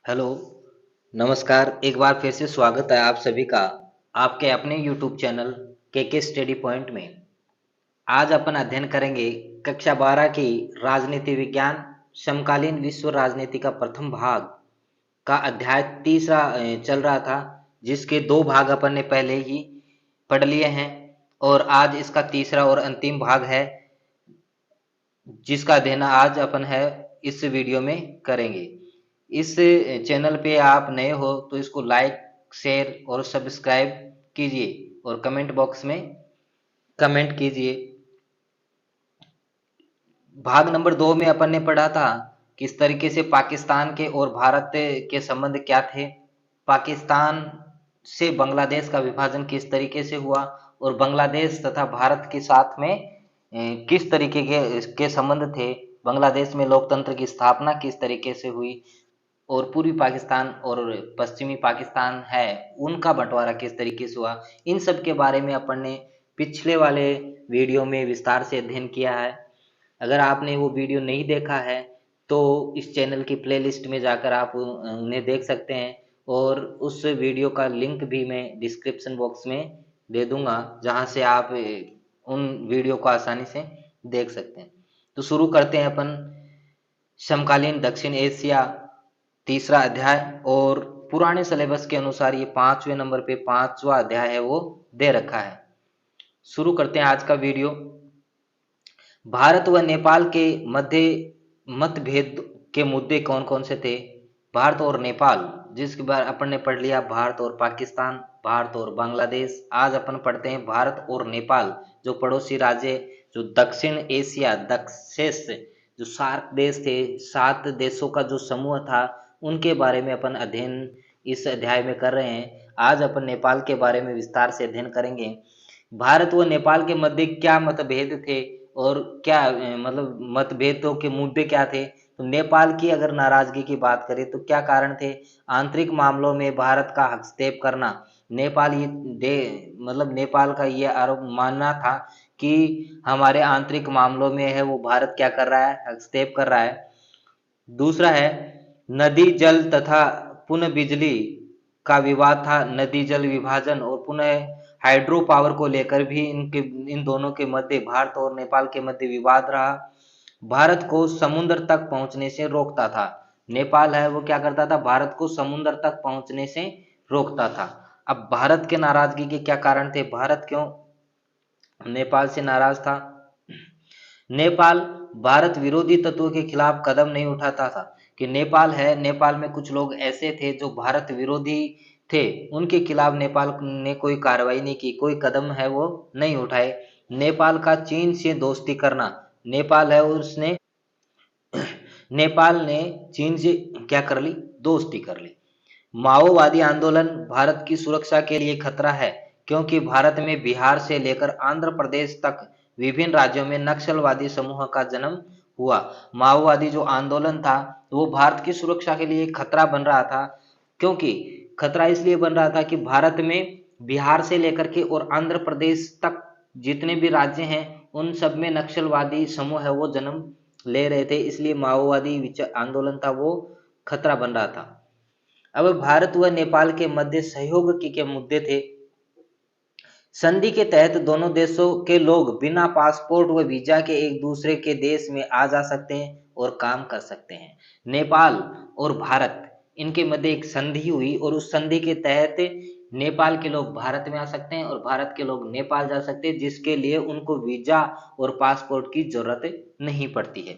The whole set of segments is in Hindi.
हेलो, नमस्कार। एक बार फिर से स्वागत है आप सभी का आपके अपने यूट्यूब चैनल के स्टडी पॉइंट में। आज अपन अध्ययन करेंगे कक्षा 12 की राजनीति विज्ञान समकालीन विश्व राजनीति का प्रथम भाग का अध्याय तीसरा चल रहा था, जिसके दो भाग अपन ने पहले ही पढ़ लिए हैं और आज इसका तीसरा और अंतिम भाग है, जिसका अध्ययन आज अपन है इस वीडियो में करेंगे। इस चैनल पे आप नए हो तो इसको लाइक, शेयर और सब्सक्राइब कीजिए और कमेंट बॉक्स में कमेंट कीजिए। भाग नंबर 2 में अपन ने पढ़ा था किस तरीके से पाकिस्तान के और भारत के संबंध क्या थे, पाकिस्तान से बांग्लादेश का विभाजन किस तरीके से हुआ और बांग्लादेश तथा भारत के साथ में किस तरीके के संबंध थे, बांग्लादेश में लोकतंत्र की स्थापना किस तरीके से हुई और पूर्वी पाकिस्तान और पश्चिमी पाकिस्तान है उनका बंटवारा किस तरीके से हुआ। इन सब के बारे में अपन ने पिछले वाले वीडियो में विस्तार से अध्ययन किया है। अगर आपने वो वीडियो नहीं देखा है तो इस चैनल की प्लेलिस्ट में जाकर आप उन्हें देख सकते हैं और उस वीडियो का लिंक भी मैं डिस्क्रिप्शन बॉक्स में दे दूंगा, जहां से आप उन वीडियो को आसानी से देख सकते हैं। तो शुरू करते हैं अपन समकालीन दक्षिण एशिया तीसरा अध्याय। और पुराने सिलेबस के अनुसार ये 5वें नंबर पे 5वां अध्याय है वो दे रखा है। शुरू करते हैं आज का वीडियो। भारत व नेपाल के मध्य मतभेद के मुद्दे कौन कौन से थे। भारत और नेपाल, जिसके बारे अपन ने पढ़ लिया भारत और पाकिस्तान, भारत और बांग्लादेश। आज अपन पढ़ते हैं भारत और नेपाल, जो पड़ोसी राज्य, जो दक्षिण एशिया दक्षेस, जो सार्क देश थे, 7 देशों का जो समूह था, उनके बारे में अपन अध्ययन इस अध्याय में कर रहे हैं। आज अपन नेपाल के बारे में विस्तार से अध्ययन करेंगे। भारत व नेपाल के मध्य क्या मतभेद थे और क्या मतलब मतभेदों के मुद्दे क्या थे। तो नेपाल की अगर नाराजगी की बात करें तो क्या कारण थे। आंतरिक मामलों में भारत का हस्तक्षेप करना। नेपाल ये दे मतलब नेपाल का ये आरोप मानना था कि हमारे आंतरिक मामलों में है वो भारत क्या कर रहा है, हस्तक्षेप कर रहा है। दूसरा है नदी जल तथा पुनः बिजली का विवाद था। नदी जल विभाजन और पुनः हाइड्रो पावर को लेकर भी इन दोनों के मध्य, भारत और नेपाल के मध्य विवाद रहा। भारत को समुद्र तक पहुंचने से रोकता था। नेपाल है वो क्या करता था, भारत को समुद्र तक पहुंचने से रोकता था। अब भारत के नाराजगी के क्या कारण थे, भारत क्यों नेपाल से नाराज था। नेपाल भारत विरोधी तत्वों के खिलाफ कदम नहीं उठाता था। कि नेपाल है, नेपाल में कुछ लोग ऐसे थे जो भारत विरोधी थे, उनके खिलाफ नेपाल ने कोई कार्रवाई नहीं की, कोई कदम है वो नहीं उठाए। नेपाल का चीन से दोस्ती करना। नेपाल है उसने नेपाल ने चीन से क्या कर ली, दोस्ती कर ली। माओवादी आंदोलन भारत की सुरक्षा के लिए खतरा है, क्योंकि भारत में बिहार से लेकर आंध्र प्रदेश तक विभिन्न राज्यों में नक्सलवादी समूह का जन्म हुआ। माओवादी जो आंदोलन था वो भारत की सुरक्षा के लिए खतरा बन रहा था। क्योंकि खतरा इसलिए बन रहा था कि भारत में बिहार से लेकर के और आंध्र प्रदेश तक जितने भी राज्य हैं उन सब में नक्सलवादी समूह है वो जन्म ले रहे थे, इसलिए माओवादी आंदोलन था वो खतरा बन रहा था। अब भारत व नेपाल के मध्य सहयोग के मुद्दे थे। संधि के तहत दोनों देशों के लोग बिना पासपोर्ट व वीजा के एक दूसरे के देश में आ जा सकते हैं और काम कर सकते हैं। नेपाल और भारत, इनके मध्य एक संधि हुई और उस संधि के तहत नेपाल के लोग भारत में आ सकते हैं और भारत के लोग नेपाल जा सकते हैं, जिसके लिए उनको वीजा और पासपोर्ट की जरूरत नहीं पड़ती है।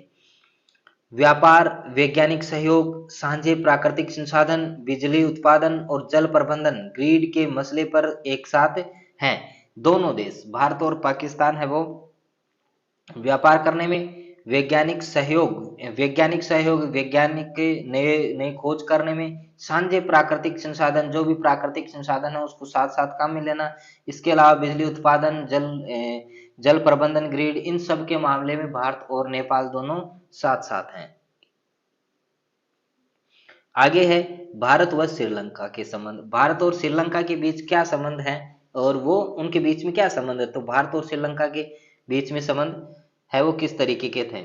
व्यापार, वैज्ञानिक सहयोग, साझे प्राकृतिक संसाधन, बिजली उत्पादन और जल प्रबंधन ग्रिड के मसले पर एक साथ हैं। दोनों देश भारत और पाकिस्तान है वो व्यापार करने में, वैज्ञानिक नए नए खोज करने में, साझे प्राकृतिक संसाधन, जो भी प्राकृतिक संसाधन है उसको साथ साथ काम में लेना। इसके अलावा बिजली उत्पादन, जल प्रबंधन ग्रिड, इन सब के मामले में भारत और नेपाल दोनों साथ साथ हैं। आगे है भारत व श्रीलंका के संबंध। भारत और श्रीलंका के बीच क्या संबंध है और वो उनके बीच में क्या संबंध है। तो भारत और श्रीलंका के बीच में संबंध है वो किस तरीके के थे।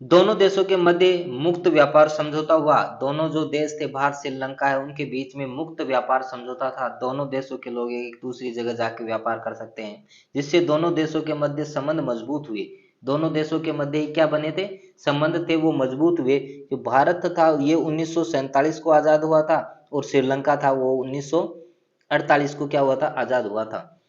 दोनों देशों के मध्य मुक्त व्यापार समझौता हुआ। दोनों जो देश थे, भारत श्रीलंका है, उनके बीच में मुक्त व्यापार समझौता था। दोनों देशों के लोग एक दूसरी जगह जाके व्यापार कर सकते हैं, जिससे दोनों देशों के मध्य संबंध मजबूत हुए। दोनों देशों के मध्य क्या बने थे, संबंध थे, वो मजबूत हुए। जो भारत था ये 1947 को आजाद हुआ था, और श्रीलंका था वो 1948 को क्या हुआ था, आजाद हुआ था।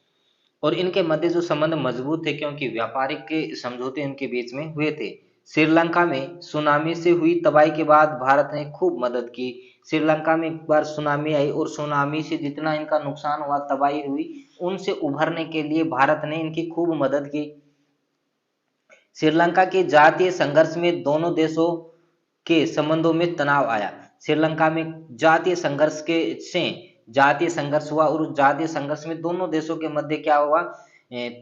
और इनके मध्य जो संबंध मजबूत थे, क्योंकि व्यापारिक के समझौते इनके बीच में हुए थे। श्रीलंका में सुनामी से हुई तबाही के बाद भारत ने खूब मदद की। श्रीलंका में एक बार सुनामी आई, और सुनामी से जितना इनका नुकसान हुआ, तबाही हुई, उनसे उभरने के लिए भारत ने इनकी खूब मदद की। श्रीलंका के जातीय संघर्ष में दोनों देशों के संबंधों में तनाव आया। श्रीलंका में जातीय संघर्ष हुआ, और उस जातीय संघर्ष में दोनों देशों के मध्य क्या हुआ,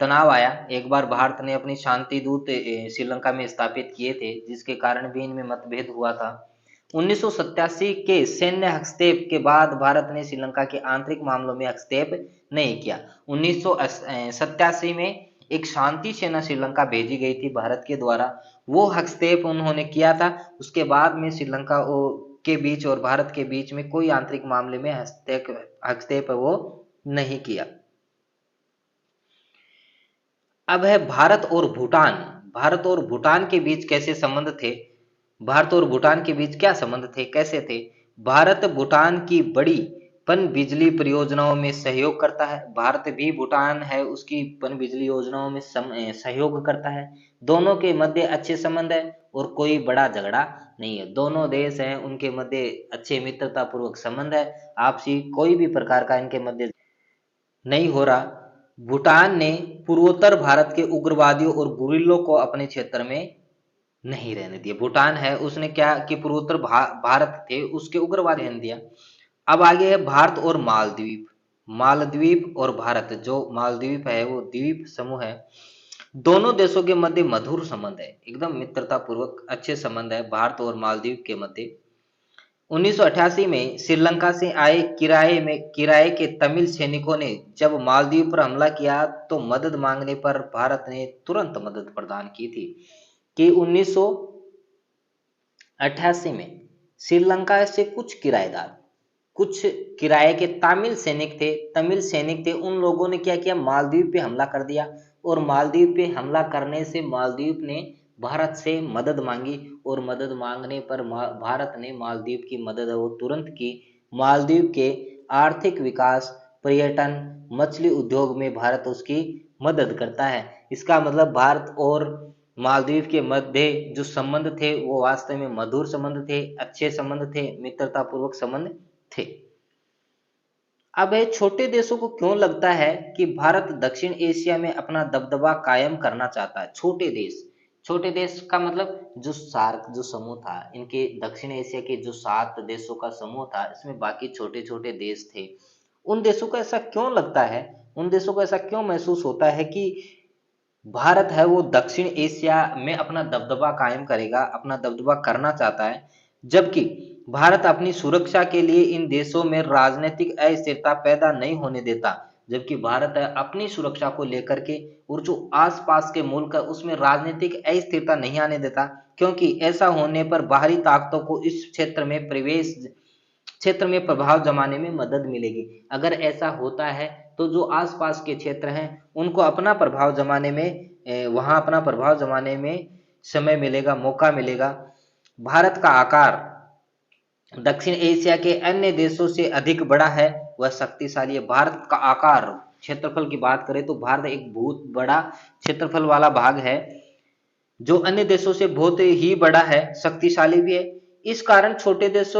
तनाव आया। एक बार भारत ने अपनी शांति दूत श्रीलंका में स्थापित किए थे, जिसके कारण भी इनमें मतभेद हुआ था। 1987 के सैन्य हस्तक्षेप के बाद भारत ने श्रीलंका के आंतरिक मामलों में हस्तक्षेप नहीं किया। 1987 में एक शांति सेना श्रीलंका भेजी गई थी भारत के द्वारा, वो हस्तक्षेप उन्होंने किया था। उसके बाद में श्रीलंका के बीच और भारत के बीच में कोई आंतरिक मामले में हस्तक्षेप वो नहीं किया। अब है भारत और भूटान। भारत और भूटान के बीच कैसे संबंध थे, भारत और भूटान के बीच क्या संबंध थे, कैसे थे। भारत भूटान की बड़ी पन बिजली परियोजनाओं में सहयोग करता है। भारत भी भूटान है उसकी पन बिजली योजनाओं में सहयोग करता है। दोनों के मध्य अच्छे संबंध है, और कोई बड़ा झगड़ा नहीं है। दोनों देश हैं, उनके मध्य अच्छे मित्रता पूर्वक संबंध है। आपसी कोई भी प्रकार का इनके मध्य नहीं हो रहा। भूटान ने पूर्वोत्तर भारत के उग्रवादियों और गुरिल्लों को अपने क्षेत्र में नहीं रहने दिया। भूटान है उसने क्या कि पूर्वोत्तर भारत थे उसके उग्रवाद रहने दिया। अब आगे है भारत और मालदीव। मालदीव और भारत, जो मालदीव है वो द्वीप समूह है। दोनों देशों के मध्य मधुर संबंध है, एकदम मित्रता पूर्वक अच्छे संबंध है भारत और मालदीव के मध्य। 1988 में श्रीलंका से आए किराए के तमिल सैनिकों ने जब मालदीव पर हमला किया, तो मदद मांगने पर भारत ने तुरंत मदद प्रदान की थी। कि 1988 में श्रीलंका से कुछ किराए के तमिल सैनिक थे, उन लोगों ने क्या किया, मालदीव पे हमला कर दिया। और मालदीव पे हमला करने से मालदीव ने भारत से मदद मांगी, और मदद मांगने पर भारत ने मालदीव की मदद वो तुरंत की। मालदीव के आर्थिक विकास, पर्यटन, मछली उद्योग में भारत उसकी मदद करता है। इसका मतलब भारत और मालदीव के मध्य जो संबंध थे वो वास्तव में मधुर संबंध थे, अच्छे संबंध थे, मित्रता पूर्वक संबंध थे। अब छोटे देशों को क्यों लगता है कि भारत दक्षिण एशिया में अपना दबदबा कायम करना चाहता है। छोटे देश का मतलब जो सार्क जो समूह था, इनके दक्षिण एशिया के जो 7 देशों का समूह था, इसमें बाकी छोटे छोटे देश थे। उन देशों को ऐसा क्यों लगता है, उन देशों को ऐसा क्यों महसूस होता है कि भारत है वो दक्षिण एशिया में अपना दबदबा कायम करेगा, अपना दबदबा करना चाहता है, जबकि भारत अपनी सुरक्षा के लिए इन देशों में राजनीतिक अस्थिरता पैदा नहीं होने देता। जबकि भारत है अपनी सुरक्षा को लेकर के, और जो आसपास के मुल्क है उसमें राजनीतिक अस्थिरता नहीं आने देता, क्योंकि ऐसा होने पर बाहरी ताकतों को इस क्षेत्र में प्रभाव जमाने में मदद मिलेगी। अगर ऐसा होता है तो जो आसपास के क्षेत्र हैं उनको अपना प्रभाव जमाने में वहां अपना प्रभाव जमाने में समय मिलेगा, मौका मिलेगा। भारत का आकार दक्षिण एशिया के अन्य देशों से अधिक बड़ा है, वह शक्तिशाली है। भारत का आकार, क्षेत्रफल की बात करें तो भारत एक बहुत बड़ा क्षेत्रफल वाला भाग है, जो अन्य देशों से बहुत ही बड़ा है, शक्तिशाली भी है। इस कारण छोटे देश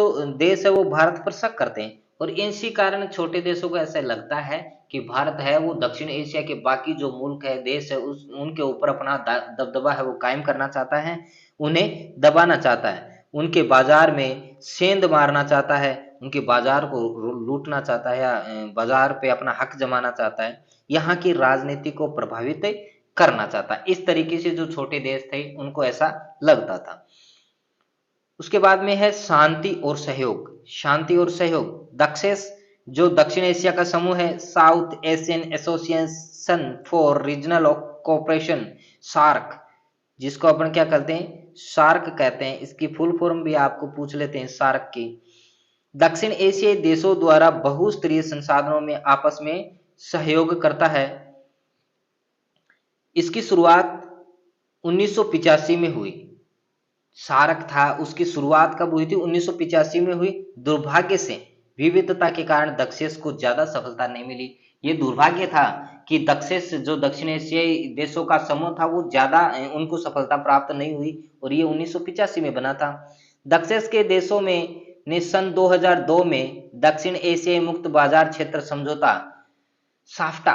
है वो भारत पर शक करते हैं, और इसी कारण छोटे देशों को ऐसा लगता है कि भारत है वो दक्षिण एशिया के बाकी जो मुल्क है, देश है, उनके ऊपर अपना दबदबा है वो कायम करना चाहता है, उन्हें दबाना चाहता है, उनके बाजार में सेंध मारना चाहता है, उनके बाजार को लूटना चाहता है, या बाजार पे अपना हक जमाना चाहता है, यहाँ की राजनीति को प्रभावित करना चाहता है। इस तरीके से जो छोटे देश थे उनको ऐसा लगता था। उसके बाद में है शांति और सहयोग। जो दक्षिण एशिया का समूह है, South Asian Association for Regional Cooperation, SAARC, जिसको अपन क्या कहते हैं, सार्क कहते हैं। इसकी फुल फॉर्म भी आपको पूछ लेते हैं सार्क की। दक्षिण एशियाई देशों द्वारा बहुस्तरीय संसाधनों में आपस में सहयोग करता है। इसकी शुरुआत 1985 में हुई। सार्क था, उसकी शुरुआत कब हुई थी? 1985 में हुई। दुर्भाग्य से विविधता के कारण दक्षेस को ज्यादा सफलता नहीं मिली। ये दुर्भाग्य था कि दक्षेस जो दक्षिण एशियाई देशों का समूह था वो ज्यादा उनको सफलता प्राप्त नहीं हुई, और ये 1985 में बना था। दक्षेस के देशों में ने सन 2002 में दक्षिण एशियाई मुक्त बाजार क्षेत्र समझौता साफ्टा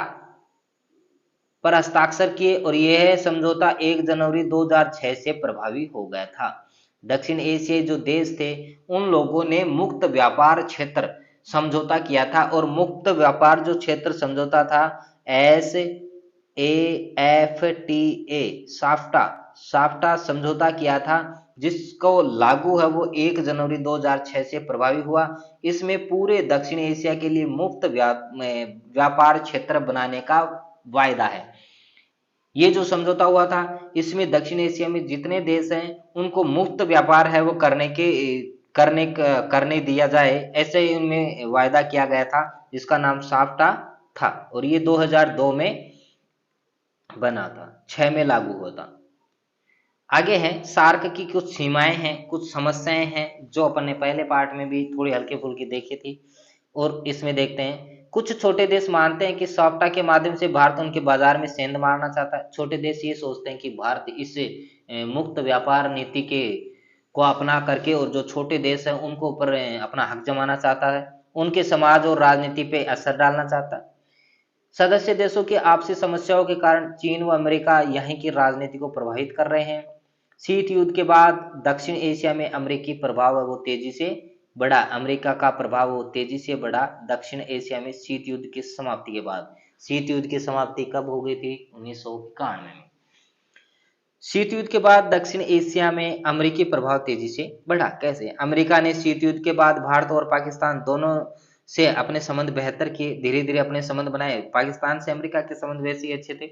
पर हस्ताक्षर किए, और यह समझौता 1 जनवरी 2006 से प्रभावी हो गया था। दक्षिण एशियाई जो देश थे उन लोगों ने मुक्त व्यापार क्षेत्र समझौता किया था, और मुक्त व्यापार जो क्षेत्र समझौता था SAFTA साफ्टा साफ्टा समझौता किया था, जिसको लागू है वो 1 जनवरी 2006 से प्रभावी हुआ। इसमें पूरे दक्षिण एशिया के लिए मुक्त व्यापार क्षेत्र बनाने का वायदा है। ये जो समझौता हुआ था इसमें दक्षिण एशिया में जितने देश हैं उनको मुफ्त व्यापार है वो करने दिया जाए, ऐसे ही उनमें वायदा किया गया था, जिसका नाम साफ्टा था, और ये 2002 में बना था, 6 में लागू हुआ था। आगे है सार्क की कुछ सीमाएं हैं, कुछ समस्याएं हैं जो अपन ने पहले पार्ट में भी थोड़ी हल्की फुल्की देखी थी, और इसमें देखते हैं। कुछ छोटे देश मानते हैं कि साफ्टा के माध्यम से भारत उनके बाजार में सेंध मारना चाहता है। छोटे देश ये सोचते हैं कि भारत इस मुक्त व्यापार नीति के को अपना करके और जो छोटे देश हैं उनको ऊपर अपना हक जमाना चाहता है, उनके समाज और राजनीति पे असर डालना चाहता है। सदस्य देशों की आपसी समस्याओं के कारण चीन व अमेरिका यहीं की राजनीति को प्रभावित कर रहे हैं। शीत युद्ध के बाद दक्षिण एशिया में अमेरिकी प्रभाव है वो तेजी से बढ़ा। अमेरिका का प्रभाव वो तेजी से बढ़ा दक्षिण एशिया में शीत युद्ध की समाप्ति के बाद। शीत युद्ध की समाप्ति कब हो गई थी? 1991 में। शीत युद्ध के बाद दक्षिण एशिया में अमेरिकी प्रभाव तेजी से बढ़ा। कैसे? अमेरिका ने शीत युद्ध के बाद भारत और पाकिस्तान दोनों से अपने संबंध बेहतर किए, धीरे धीरे अपने संबंध बनाए। पाकिस्तान से अमेरिका के संबंध वैसे ही अच्छे थे,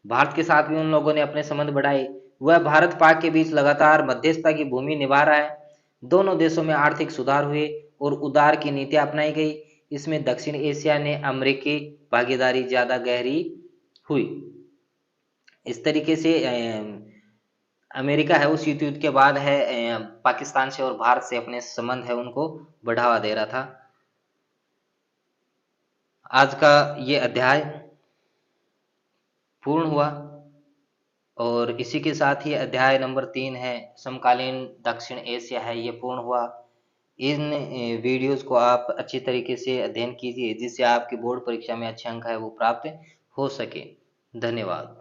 भारत के साथ भी उन लोगों ने अपने संबंध बढ़ाए। वह भारत पाक के बीच लगातार मध्यस्थता की भूमि निभा रहा है। दोनों देशों में आर्थिक सुधार हुए और उदार की नीतियां अपनाई गई। इसमें दक्षिण एशिया ने अमेरिकी भागीदारी ज्यादा गहरी हुई। इस तरीके से अमेरिका है वो शीत युद्ध के बाद है पाकिस्तान से और भारत से अपने संबंध है उनको बढ़ावा दे रहा था। आज का ये अध्याय पूर्ण हुआ, और इसी के साथ ही अध्याय नंबर 3 है समकालीन दक्षिण एशिया है, ये पूर्ण हुआ। इन वीडियोस को आप अच्छी तरीके से अध्ययन कीजिए, जिससे आपकी बोर्ड परीक्षा में अच्छे अंक है वो प्राप्त हो सके। धन्यवाद।